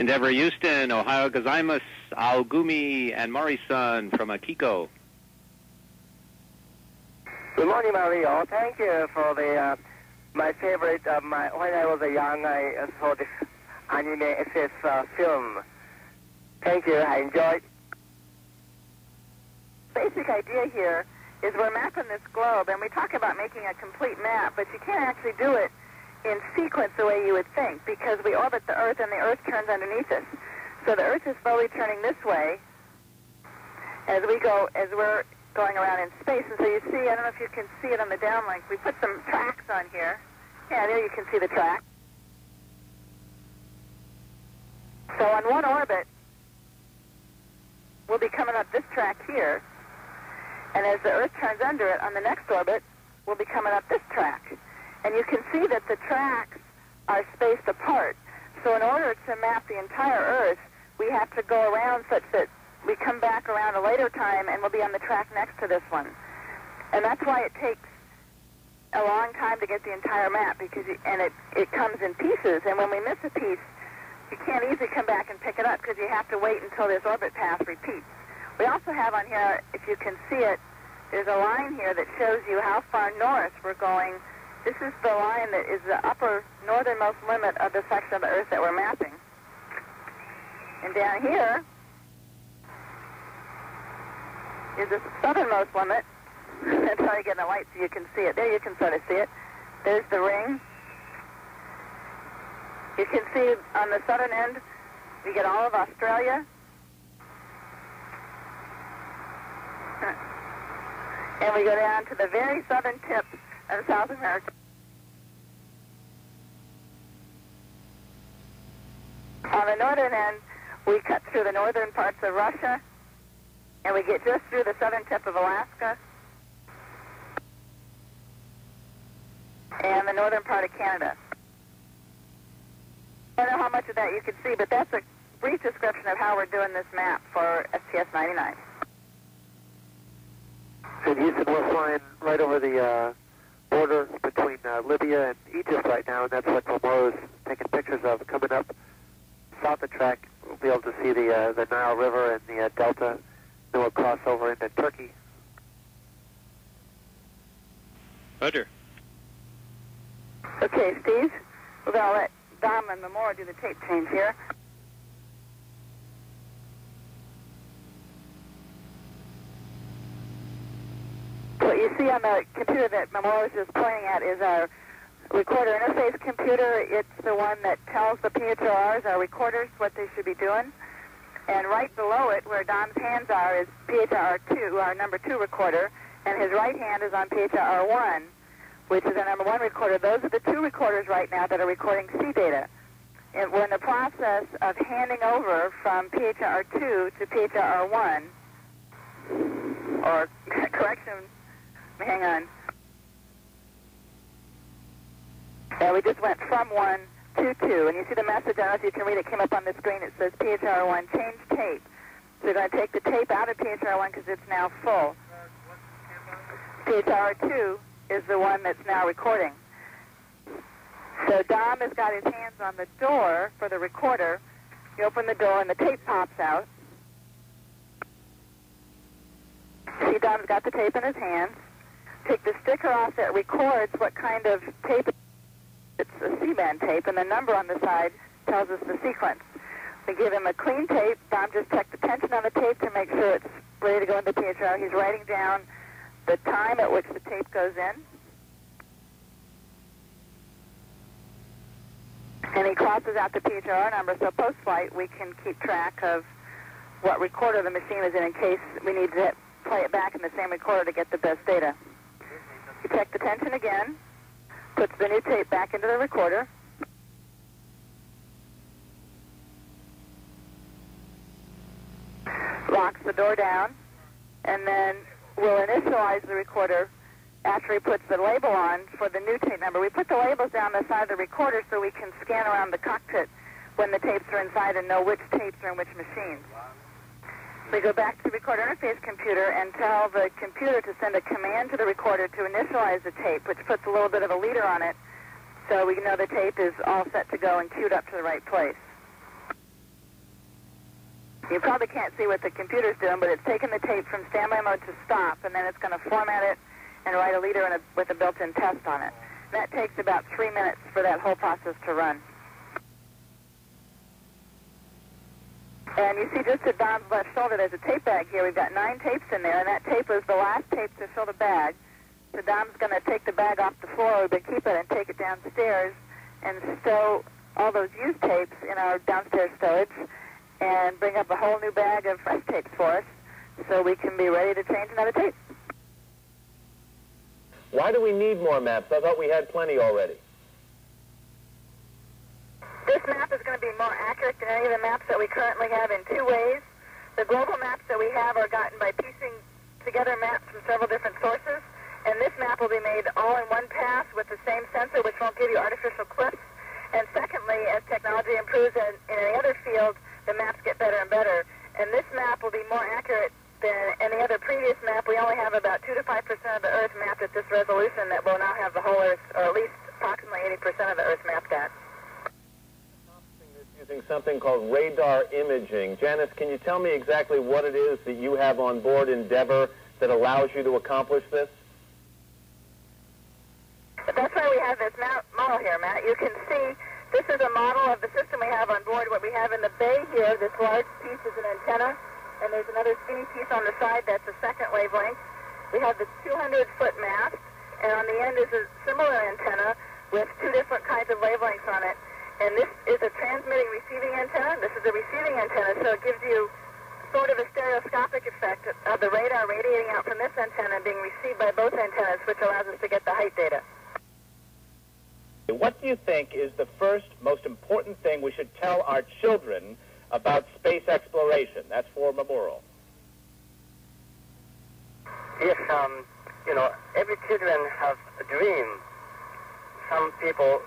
Endeavor Houston, Ohio gozaimasu, Aogumi and Mori-san from Akiko. Good morning, Mario. Thank you for the my favorite. When I was young, I saw this anime SS film. Thank you. I enjoyed. Basic idea here is we're mapping this globe, and we talk about making a complete map, but you can't actually do it in sequence the way you would think, because we orbit the Earth and the Earth turns underneath us. So the Earth is slowly turning this way as we're going around in space. And so you see, I don't know if you can see it on the downlink, we put some tracks on here. Yeah, there you can see the track. So on one orbit, we'll be coming up this track here, and as the Earth turns under it, on the next orbit, we'll be coming up this track. And you can see that the tracks are spaced apart. So in order to map the entire Earth, we have to go around such that we come back around a later time and we'll be on the track next to this one. And that's why it takes a long time to get the entire map, because it comes in pieces, and when we miss a piece, you can't easily come back and pick it up because you have to wait until this orbit path repeats. We also have on here, if you can see it, there's a line here that shows you how far north we're going. This is the line that is the upper northernmost limit of the section of the Earth that we're mapping. And down here is the southernmost limit. I'm trying to get in the light so you can see it. There you can sort of see it. There's the ring. You can see on the southern end, we get all of Australia. And we go down to the very southern tip of South America. On the northern end, we cut through the northern parts of Russia, and we get just through the southern tip of Alaska and the northern part of Canada. I don't know how much of that you can see, but that's a brief description of how we're doing this map for STS 99. And Houston, we're flying right over the border between Libya and Egypt right now, and that's what Momo's taking pictures of. Coming up south of track, we'll be able to see the Nile River and the Delta, then we'll cross over into Turkey. Roger. Okay, Steve, we're going to let Dom and Memora do the tape change here. What you see on the computer that Memora was just pointing at is our recorder interface computer. It's the one that tells the PHRs, our recorders, what they should be doing. And right below it, where Dom's hands are, is PHR2, our number 2 recorder, and his right hand is on PHR1, which is our number 1 recorder. Those are the 2 recorders right now that are recording C data. And we're in the process of handing over from PHR2 to PHR1, or correction, hang on. Yeah, we just went from 1 to 2, and you see the message, I don't know if you can read it, came up on the screen. It says PHR1, change tape. So we're going to take the tape out of PHR1 because it's now full. PHR2 is the one that's now recording. So Dom has got his hands on the door for the recorder. You open the door and the tape pops out. See, Dom's got the tape in his hands. Take the sticker off that records what kind of tape. It's a C-band tape, and the number on the side tells us the sequence. We give him a clean tape. Dom just checked the tension on the tape to make sure it's ready to go into PHR. He's writing down the time at which the tape goes in. And he crosses out the PHR number, so post-flight we can keep track of what recorder the machine is in case we need to play it back in the same recorder to get the best data. You check the tension again, puts the new tape back into the recorder. Locks the door down, and then we'll initialize the recorder after he puts the label on for the new tape number. We put the labels down the side of the recorder so we can scan around the cockpit when the tapes are inside and know which tapes are in which machines. We go back to the recorder interface computer and tell the computer to send a command to the recorder to initialize the tape, which puts a little bit of a leader on it so we know the tape is all set to go and queued up to the right place. You probably can't see what the computer's doing, but it's taking the tape from standby mode to stop, and then it's going to format it and write a leader with a built-in test on it. That takes about 3 minutes for that whole process to run. And you see just at Don's left shoulder, there's a tape bag here. We've got 9 tapes in there, and that tape is the last tape to fill the bag. So Don's going to take the bag off the floor, but keep it and take it downstairs and stow all those used tapes in our downstairs stowage and bring up a whole new bag of fresh tapes for us so we can be ready to change another tape. Why do we need more maps? I thought we had plenty already. This map is going to be more accurate than any of the maps that we currently have in 2 ways. The global maps that we have are gotten by piecing together maps from several different sources, and this map will be made all in one pass with the same sensor, which won't give you artificial cliffs. And secondly, as technology improves in any other field, the maps get better and better. And this map will be more accurate than any other previous map. We only have about 2 to 5% of the Earth mapped at this resolution that will now have the whole Earth, or at least approximately 80% of the Earth mapped at. Using something called radar imaging. Janice, can you tell me exactly what it is that you have on board Endeavour that allows you to accomplish this? That's why we have this model here, Matt. You can see this is a model of the system we have on board. What we have in the bay here, this large piece is an antenna, and there's another skinny piece on the side that's a second wavelength. We have this 200-foot mast, and on the end is a similar antenna with 2 different kinds of wavelengths on it. And this is a transmitting-receiving antenna. This is a receiving antenna, so it gives you sort of a stereoscopic effect of the radar radiating out from this antenna being received by both antennas, which allows us to get the height data. What do you think is the first most important thing we should tell our children about space exploration? That's for Memorial. Yes, every children have a dream. Some people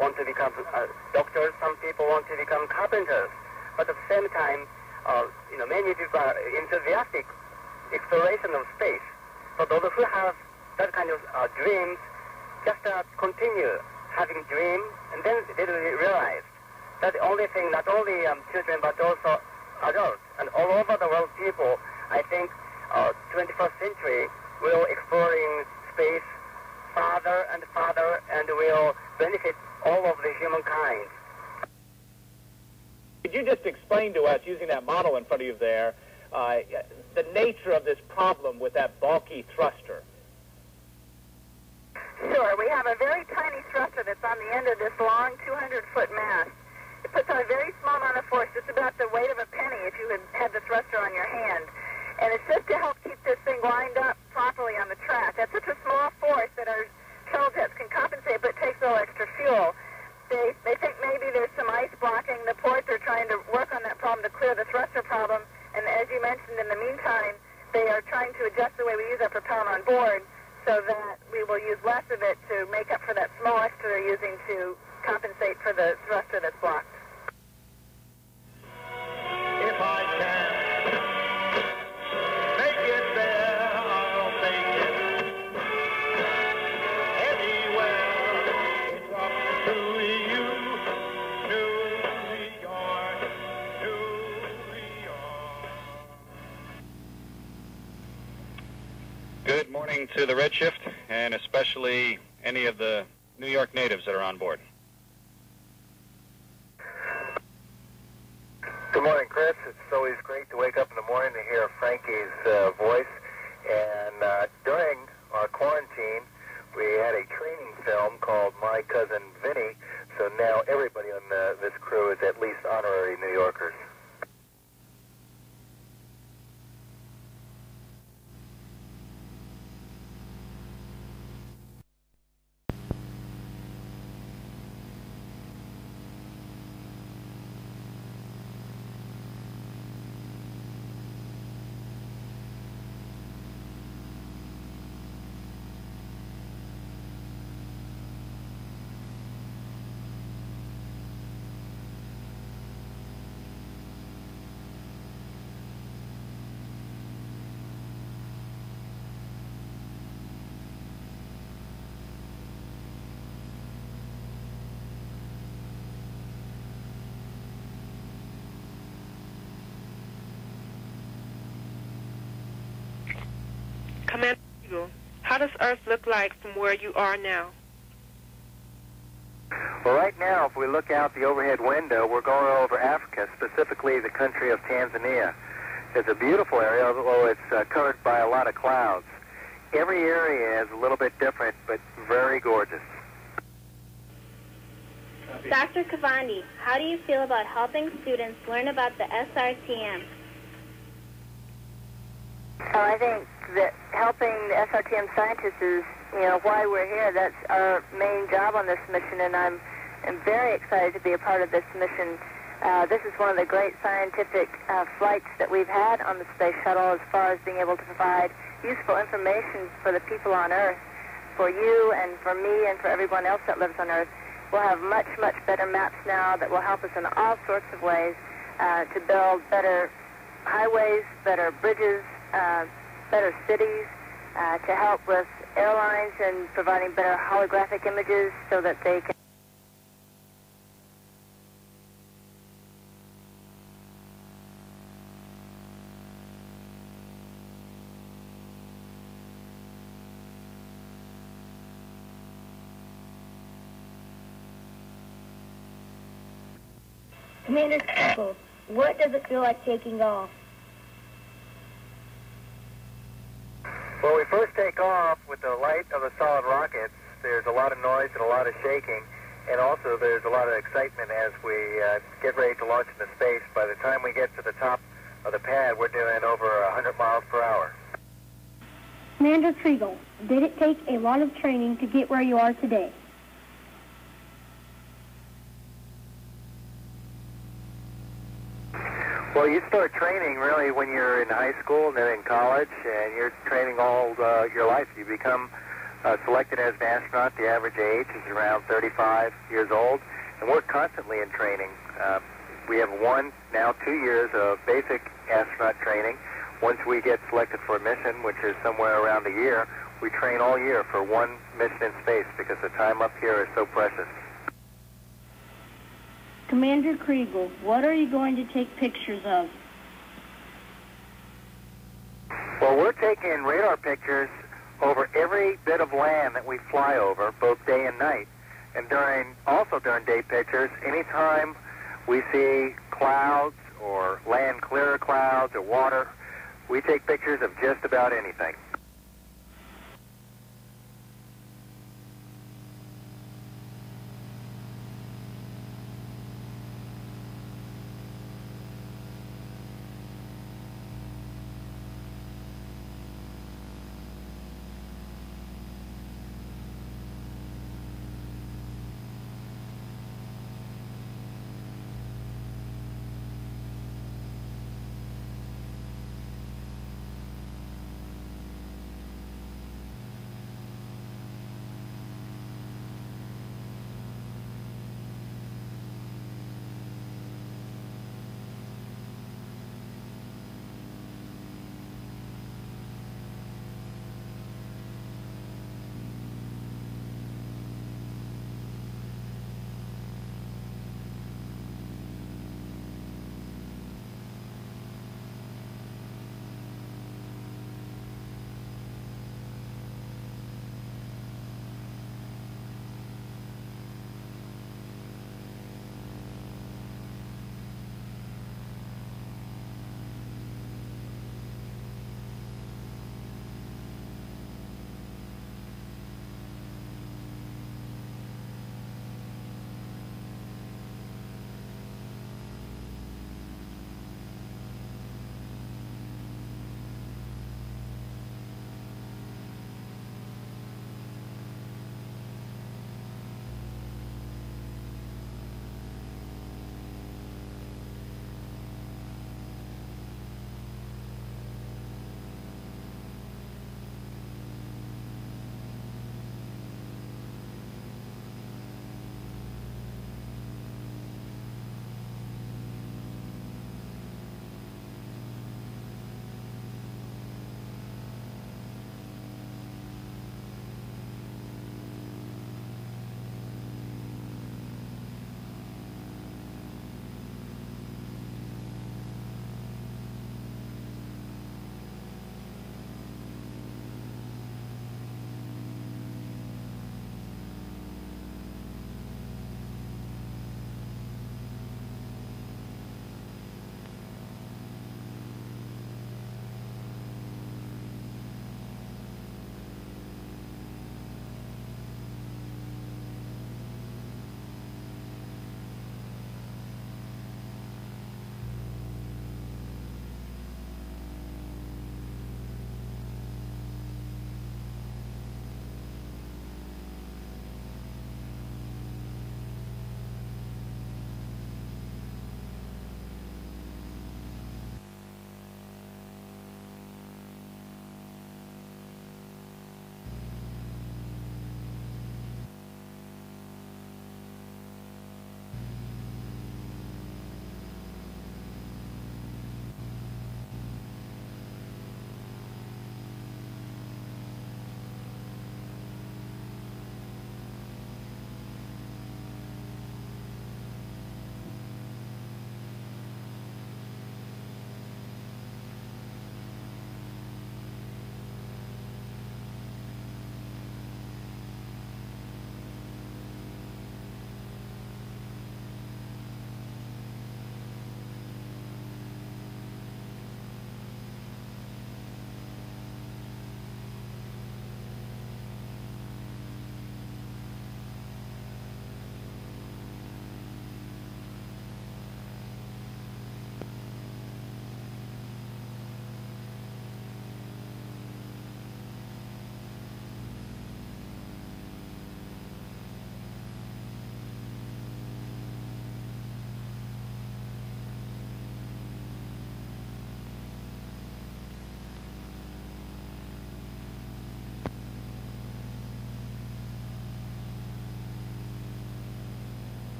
want to become doctors, some people want to become carpenters. But at the same time, many people are enthusiastic exploration of space. So those who have that kind of dreams just continue having dreams, and then they will realize that the only thing, not only children, but also adults, and all over the world people, I think 21st century will exploring space farther and farther and will benefit all of the humankind. Could you just explain to us, using that model in front of you there, the nature of this problem with that bulky thruster? Sure. We have a very tiny thruster that's on the end of this long 200-foot mast. It puts on a very small amount of force, just about the weight of a penny if you had the thruster on your hand. And it's just to help keep this thing lined up properly on the track. That's such a small force that our shuttle jets can compensate, but it takes a little extra fuel. They think maybe there's some ice blocking the port. They're trying to work on that problem to clear the thruster problem. And as you mentioned, in the meantime, they are trying to adjust the way we use our propellant on board so that we will use less of it to make up for that small extra they're using to compensate for the thruster that's blocked. If I can make it there, I'll make it anywhere. It's up to you, New York, New York. Good morning to the Redshift, and especially any of the New York natives that are on board. Good morning, Chris. It's always great to wake up in the morning to hear Frankie's voice. And during our quarantine, we had a training film called My Cousin Vinny. So now everybody on this crew is at least honorary New Yorkers. does Earth look like from where you are now? Well, right now, if we look out the overhead window, we're going over Africa, specifically the country of Tanzania. It's a beautiful area, although it's covered by a lot of clouds. Every area is a little bit different, but very gorgeous. Dr. Kavandi, how do you feel about helping students learn about the SRTM? I think that helping the SRTM scientists is, why we're here. That's our main job on this mission, and I'm very excited to be a part of this mission. This is one of the great scientific flights that we've had on the space shuttle as far as being able to provide useful information for the people on Earth, for you and for me and for everyone else that lives on Earth. We'll have much, much better maps now that will help us in all sorts of ways to build better highways, better bridges, better cities, to help with airlines and providing better holographic images so that they can... Commander Kessel, what does it feel like taking off? When we first take off with the light of the solid rockets, there's a lot of noise and a lot of shaking, and also there's a lot of excitement as we get ready to launch into space. By the time we get to the top of the pad, we're doing over 100 miles per hour. Commander Kriegel, did it take a lot of training to get where you are today? Well, you start training really when you're in high school and then in college, and you're training all your life. You become selected as an astronaut. The average age is around 35 years old, and we're constantly in training. We have 2 years of basic astronaut training. Once we get selected for a mission, which is somewhere around a year, we train all year for one mission in space because the time up here is so precious. Commander Kriegel, what are you going to take pictures of? Well, we're taking radar pictures over every bit of land that we fly over, both day and night. And during day pictures, anytime we see clouds or land clear of clouds or water, we take pictures of just about anything.